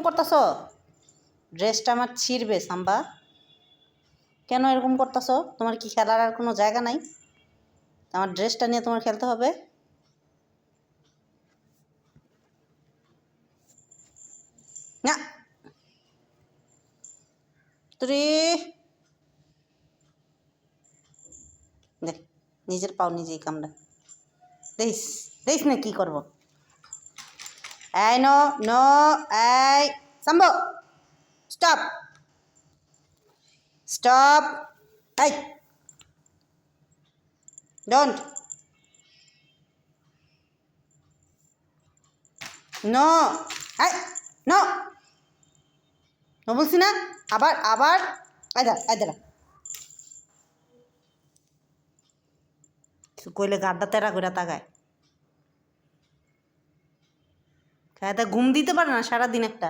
করতেছ? ড্রেসটা আমার ছিঁড়বে সাম্বা। কেন এরকম করতেছ? তোমার কি খেলার আর কোনো জায়গা নাই? আমার ড্রেসটা নিয়ে তোমার খেলতে হবে? না তুই দেখ, নিজের পাও নিজেই কামড়া। দেখিস দেখিস না কি করবো। এই নো নো, এই সাম্বো, স্টপ স্টপ, এই ডোন্ট, নো, এই নো, নো বলছি না। আবার আবার আয় দাঁড়া কইলে গাড্ডা তেরা করে তাকায়। খায় তা ঘুম দিতে পারে না সারাদিন একটা।